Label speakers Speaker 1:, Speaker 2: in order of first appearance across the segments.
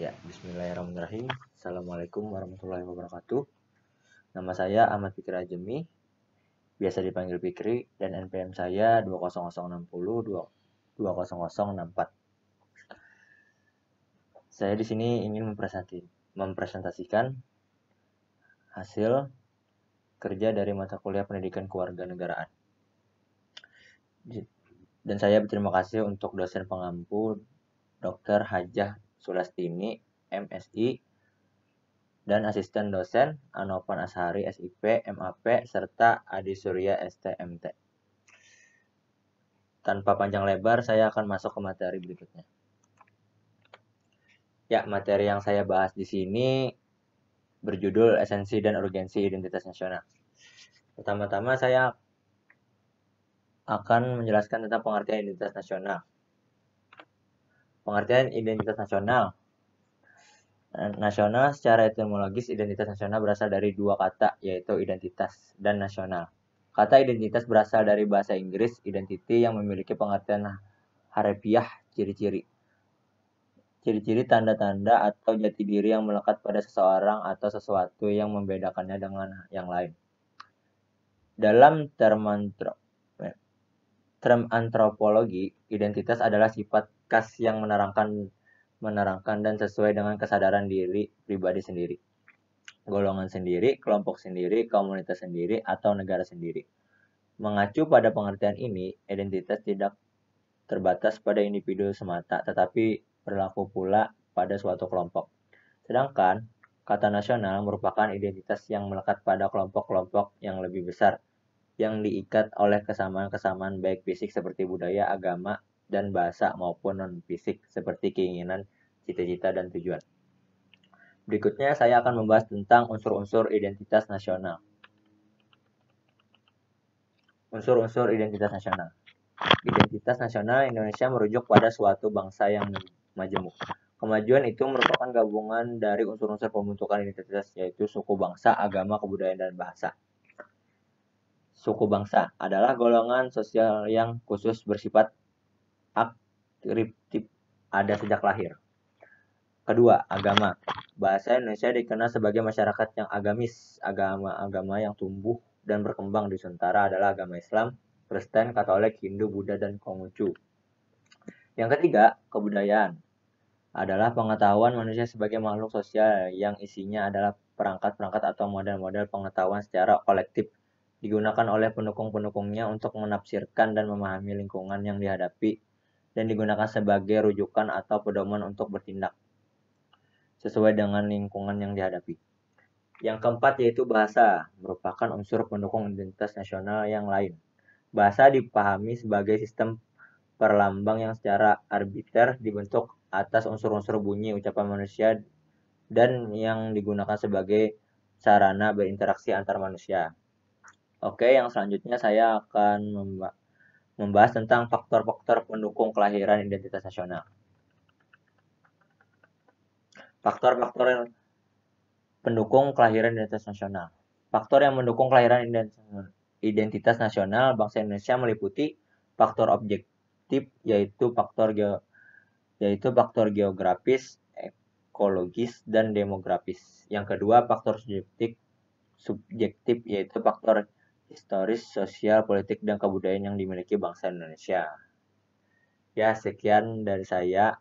Speaker 1: Ya, bismillahirrahmanirrahim. Assalamualaikum warahmatullahi wabarakatuh. Nama saya Ahmad Fikri Ajemi, biasa dipanggil Fikri, dan NPM saya 20060 20064. Saya di sini ingin mempresentasikan hasil kerja dari mata kuliah Pendidikan Kewarganegaraan. Dan saya berterima kasih untuk dosen pengampu Dr. Hajah Sulastini, MSI, dan asisten dosen Anopan Ashari, SIP, MAP, serta Adi Surya, STMT. Tanpa panjang lebar, saya akan masuk ke materi berikutnya. Ya, materi yang saya bahas di sini berjudul Esensi dan Urgensi Identitas Nasional. Pertama-tama saya akan menjelaskan tentang pengertian identitas nasional. Pengertian identitas nasional. Nasional secara etimologis, identitas nasional berasal dari dua kata, yaitu identitas dan nasional. Kata identitas berasal dari bahasa Inggris identity yang memiliki pengertian harfiah ciri-ciri. Ciri-ciri tanda-tanda atau jati diri yang melekat pada seseorang atau sesuatu yang membedakannya dengan yang lain. Dalam term antropologi, identitas adalah sifat khas yang menerangkan dan sesuai dengan kesadaran diri pribadi sendiri, golongan sendiri, kelompok sendiri, komunitas sendiri, atau negara sendiri. Mengacu pada pengertian ini, identitas tidak terbatas pada individu semata, tetapi berlaku pula pada suatu kelompok. Sedangkan, kata nasional merupakan identitas yang melekat pada kelompok-kelompok yang lebih besar, yang diikat oleh kesamaan-kesamaan baik fisik seperti budaya, agama, dan bahasa maupun non-fisik seperti keinginan, cita-cita, dan tujuan. Berikutnya saya akan membahas tentang unsur-unsur identitas nasional. Unsur-unsur identitas nasional. Identitas nasional Indonesia merujuk pada suatu bangsa yang majemuk. Kemajuan itu merupakan gabungan dari unsur-unsur pembentukan identitas, yaitu suku, bangsa, agama, kebudayaan, dan bahasa. Suku bangsa adalah golongan sosial yang khusus bersifat akriptif, ada sejak lahir. Kedua, agama. Bahasa Indonesia dikenal sebagai masyarakat yang agamis. Agama-agama yang tumbuh dan berkembang di Nusantara adalah agama Islam, Kristen, Katolik, Hindu, Buddha, dan Konghucu. Yang ketiga, kebudayaan adalah pengetahuan manusia sebagai makhluk sosial yang isinya adalah perangkat-perangkat atau model-model pengetahuan secara kolektif digunakan oleh pendukung-pendukungnya untuk menafsirkan dan memahami lingkungan yang dihadapi dan digunakan sebagai rujukan atau pedoman untuk bertindak sesuai dengan lingkungan yang dihadapi. Yang keempat yaitu bahasa, merupakan unsur pendukung identitas nasional yang lain. Bahasa dipahami sebagai sistem perlambang yang secara arbiter dibentuk atas unsur-unsur bunyi ucapan manusia dan yang digunakan sebagai sarana berinteraksi antar manusia. Oke, yang selanjutnya saya akan membahas tentang faktor-faktor pendukung kelahiran identitas nasional. Faktor-faktor pendukung kelahiran identitas nasional. Faktor yang mendukung kelahiran identitas nasional bangsa Indonesia meliputi faktor objektif, yaitu faktor geografis, ekologis, dan demografis. Yang kedua, faktor subjektif, yaitu faktor historis, sosial, politik, dan kebudayaan yang dimiliki bangsa Indonesia. Ya, sekian dari saya.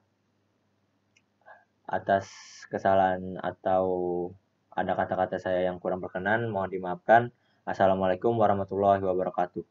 Speaker 1: Atas kesalahan atau ada kata-kata saya yang kurang berkenan, mohon dimaafkan. Assalamualaikum warahmatullahi wabarakatuh.